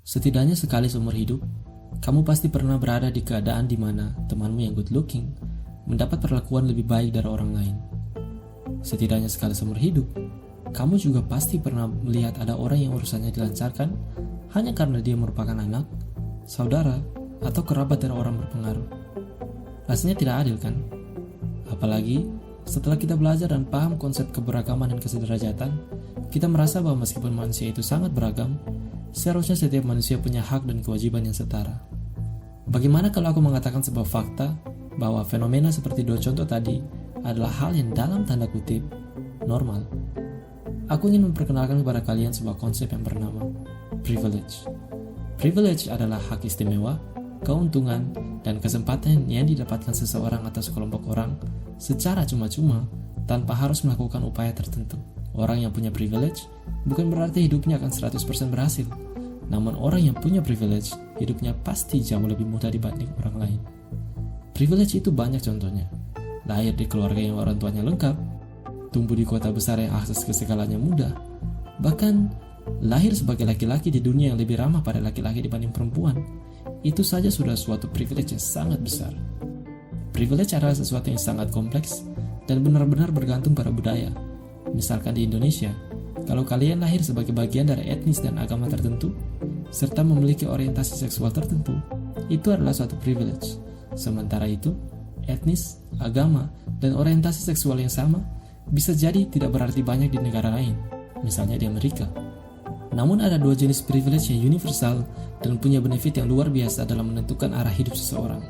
Setidaknya sekali seumur hidup, kamu pasti pernah berada di keadaan di mana temanmu yang good looking mendapat perlakuan lebih baik dari orang lain. Setidaknya sekali seumur hidup, kamu juga pasti pernah melihat ada orang yang urusannya dilancarkan hanya karena dia merupakan anak, saudara, atau kerabat dari orang berpengaruh. Rasanya tidak adil kan? Apalagi setelah kita belajar dan paham konsep keberagaman dan kesederajatan, kita merasa bahwa meskipun manusia itu sangat beragam, seharusnya setiap manusia punya hak dan kewajiban yang setara. Bagaimana kalau aku mengatakan sebuah fakta bahwa fenomena seperti dua contoh tadi adalah hal yang dalam tanda kutip normal? Aku ingin memperkenalkan kepada kalian sebuah konsep yang bernama privilege. Privilege adalah hak istimewa, keuntungan, dan kesempatan yang didapatkan seseorang atau sekelompok orang secara cuma-cuma tanpa harus melakukan upaya tertentu. Orang yang punya privilege bukan berarti hidupnya akan 100% berhasil. Namun orang yang punya privilege, hidupnya pasti jauh lebih mudah dibanding orang lain. Privilege itu banyak contohnya. Lahir di keluarga yang orang tuanya lengkap, tumbuh di kota besar yang akses ke segalanya mudah, bahkan lahir sebagai laki-laki di dunia yang lebih ramah pada laki-laki dibanding perempuan. Itu saja sudah suatu privilege yang sangat besar. Privilege adalah sesuatu yang sangat kompleks dan benar-benar bergantung pada budaya. Misalkan di Indonesia, kalau kalian lahir sebagai bagian dari etnis dan agama tertentu, serta memiliki orientasi seksual tertentu, itu adalah suatu privilege. Sementara itu, etnis, agama, dan orientasi seksual yang sama bisa jadi tidak berarti banyak di negara lain, misalnya di Amerika. Namun ada dua jenis privilege yang universal dan punya benefit yang luar biasa dalam menentukan arah hidup seseorang.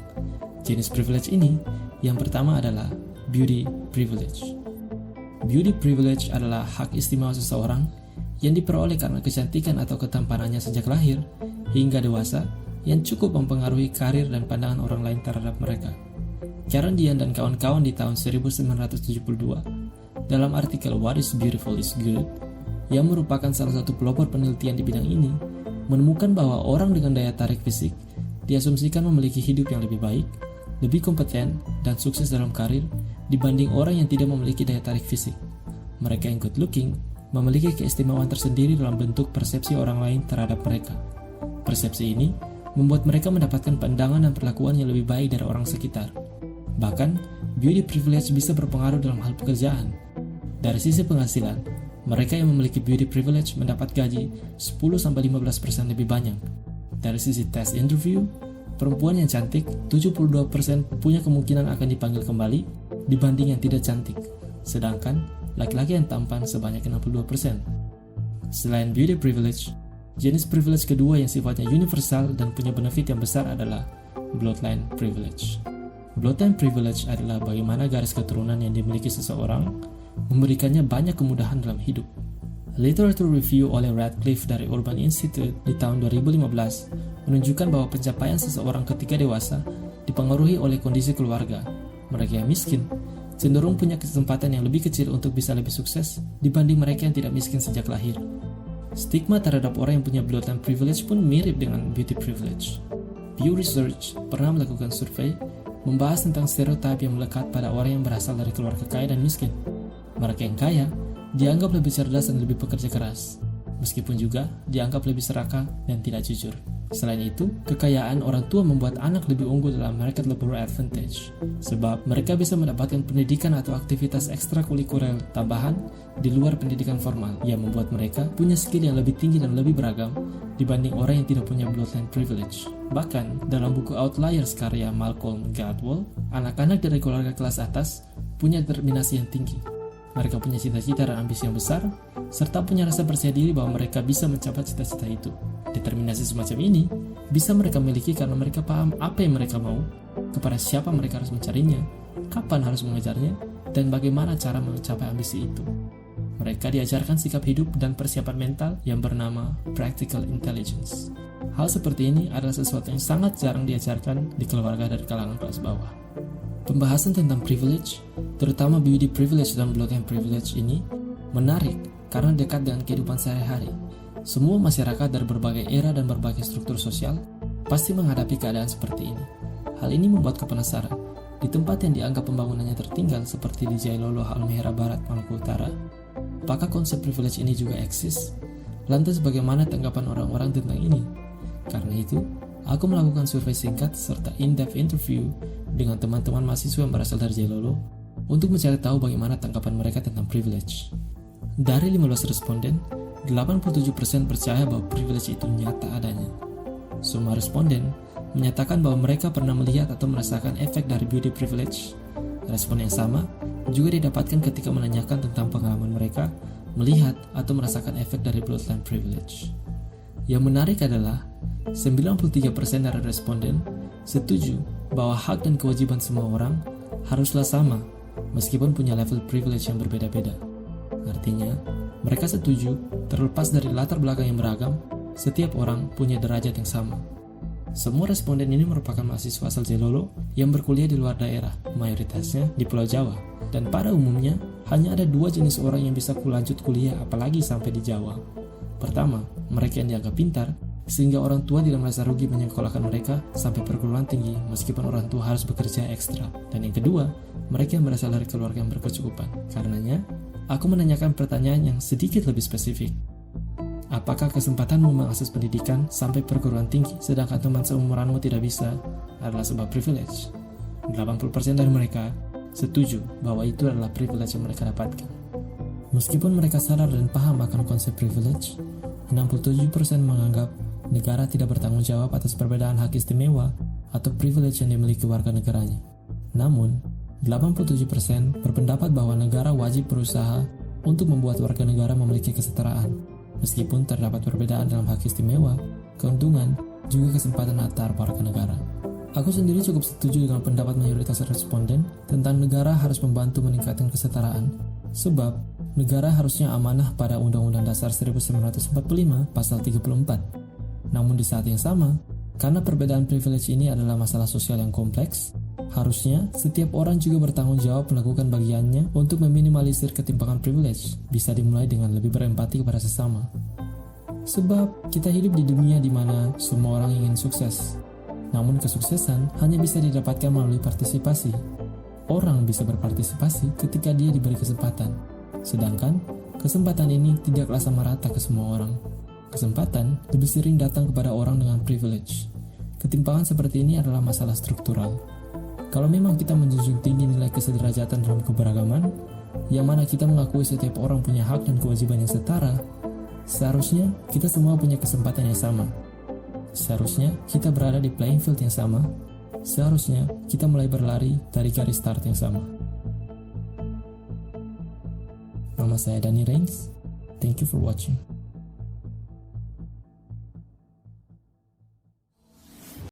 Jenis privilege ini, yang pertama adalah beauty privilege. Beauty privilege adalah hak istimewa seseorang yang diperoleh karena kecantikan atau ketampanannya sejak lahir hingga dewasa yang cukup mempengaruhi karir dan pandangan orang lain terhadap mereka. Karen Dian dan kawan-kawan di tahun 1972 dalam artikel What is Beautiful is Good, yang merupakan salah satu pelopor penelitian di bidang ini, menemukan bahwa orang dengan daya tarik fisik diasumsikan memiliki hidup yang lebih baik, lebih kompeten, dan sukses dalam karir dibanding orang yang tidak memiliki daya tarik fisik. Mereka yang good looking memiliki keistimewaan tersendiri dalam bentuk persepsi orang lain terhadap mereka. Persepsi ini membuat mereka mendapatkan pandangan dan perlakuan yang lebih baik dari orang sekitar. Bahkan, beauty privilege bisa berpengaruh dalam hal pekerjaan. Dari sisi penghasilan, mereka yang memiliki beauty privilege mendapat gaji 10-15% lebih banyak. Dari sisi tes interview, perempuan yang cantik 72% punya kemungkinan akan dipanggil kembali dibanding yang tidak cantik, sedangkan laki-laki yang tampan sebanyak 62%. Selain beauty privilege, jenis privilege kedua yang sifatnya universal dan punya benefit yang besar adalah bloodline privilege. Bloodline privilege adalah bagaimana garis keturunan yang dimiliki seseorang memberikannya banyak kemudahan dalam hidup. Literature review oleh Radcliffe dari Urban Institute di tahun 2015 menunjukkan bahwa pencapaian seseorang ketika dewasa dipengaruhi oleh kondisi keluarga. Mereka yang miskin cenderung punya kesempatan yang lebih kecil untuk bisa lebih sukses dibanding mereka yang tidak miskin sejak lahir. Stigma terhadap orang yang punya bloodline privilege pun mirip dengan beauty privilege. Pew Research pernah melakukan survei membahas tentang stereotip yang melekat pada orang yang berasal dari keluarga kaya dan miskin. Mereka yang kaya dianggap lebih cerdas dan lebih pekerja keras, meskipun juga dianggap lebih serakah dan tidak jujur. Selain itu, kekayaan orang tua membuat anak lebih unggul dalam market labor advantage, sebab mereka bisa mendapatkan pendidikan atau aktivitas ekstrakurikuler tambahan di luar pendidikan formal, yang membuat mereka punya skill yang lebih tinggi dan lebih beragam dibanding orang yang tidak punya bloodline privilege. Bahkan, dalam buku Outliers karya Malcolm Gladwell, anak-anak dari keluarga kelas atas punya determinasi yang tinggi. Mereka punya cita-cita dan ambisi yang besar, serta punya rasa percaya diri bahwa mereka bisa mencapai cita-cita itu. Determinasi semacam ini bisa mereka miliki karena mereka paham apa yang mereka mau, kepada siapa mereka harus mencarinya, kapan harus mengejarnya, dan bagaimana cara mencapai ambisi itu. Mereka diajarkan sikap hidup dan persiapan mental yang bernama practical intelligence. Hal seperti ini adalah sesuatu yang sangat jarang diajarkan di keluarga dari kalangan kelas bawah. Pembahasan tentang privilege, terutama beauty privilege dan bloodline privilege ini, menarik karena dekat dengan kehidupan sehari-hari. Semua masyarakat dari berbagai era dan berbagai struktur sosial pasti menghadapi keadaan seperti ini. Hal ini membuatku penasaran, di tempat yang dianggap pembangunannya tertinggal seperti di Jailolo, Halmahera Barat, Maluku Utara, apakah konsep privilege ini juga eksis? Lantas bagaimana tanggapan orang-orang tentang ini? Karena itu, aku melakukan survei singkat serta in-depth interview dengan teman-teman mahasiswa yang berasal dari Jailolo untuk mencari tahu bagaimana tanggapan mereka tentang privilege. Dari 15 responden, 87% percaya bahwa privilege itu nyata adanya. Semua responden menyatakan bahwa mereka pernah melihat atau merasakan efek dari beauty privilege. Respon yang sama juga didapatkan ketika menanyakan tentang pengalaman mereka melihat atau merasakan efek dari bloodline privilege. Yang menarik adalah 93% dari responden setuju bahwa hak dan kewajiban semua orang haruslah sama meskipun punya level privilege yang berbeda-beda. Artinya, mereka setuju terlepas dari latar belakang yang beragam, setiap orang punya derajat yang sama. Semua responden ini merupakan mahasiswa asal Jailolo yang berkuliah di luar daerah, mayoritasnya di Pulau Jawa. Dan pada umumnya, hanya ada 2 jenis orang yang bisa lanjut kuliah apalagi sampai di Jawa. Pertama, mereka yang dianggap pintar, sehingga orang tua tidak merasa rugi menyekolahkan mereka sampai perguruan tinggi meskipun orang tua harus bekerja ekstra. Dan yang kedua, mereka yang berasal dari keluarga yang berkecukupan. Karenanya, aku menanyakan pertanyaan yang sedikit lebih spesifik. Apakah kesempatanmu mengakses pendidikan sampai perguruan tinggi sedangkan teman seumuranmu tidak bisa adalah sebuah privilege? 80% dari mereka setuju bahwa itu adalah privilege yang mereka dapatkan. Meskipun mereka sadar dan paham akan konsep privilege, 67% menganggap negara tidak bertanggung jawab atas perbedaan hak istimewa atau privilege yang dimiliki warga negaranya. Namun, 87% berpendapat bahwa negara wajib berusaha untuk membuat warga negara memiliki kesetaraan, meskipun terdapat perbedaan dalam hak istimewa, keuntungan, juga kesempatan antar warga negara. Aku sendiri cukup setuju dengan pendapat mayoritas responden tentang negara harus membantu meningkatkan kesetaraan, sebab negara harusnya amanah pada Undang-Undang Dasar 1945 Pasal 34. Namun di saat yang sama, karena perbedaan privilege ini adalah masalah sosial yang kompleks, harusnya setiap orang juga bertanggung jawab melakukan bagiannya untuk meminimalisir ketimpangan privilege, bisa dimulai dengan lebih berempati kepada sesama. Sebab kita hidup di dunia di mana semua orang ingin sukses. Namun kesuksesan hanya bisa didapatkan melalui partisipasi. Orang bisa berpartisipasi ketika dia diberi kesempatan. Sedangkan kesempatan ini tidaklah sama rata ke semua orang. Kesempatan lebih sering datang kepada orang dengan privilege. Ketimpangan seperti ini adalah masalah struktural. Kalau memang kita menjunjung tinggi nilai kesederajatan dalam keberagaman, yang mana kita mengakui setiap orang punya hak dan kewajiban yang setara, seharusnya kita semua punya kesempatan yang sama. Seharusnya kita berada di playing field yang sama. Seharusnya kita mulai berlari dari garis start yang sama. Nama saya Danny Reigns. Thank you for watching.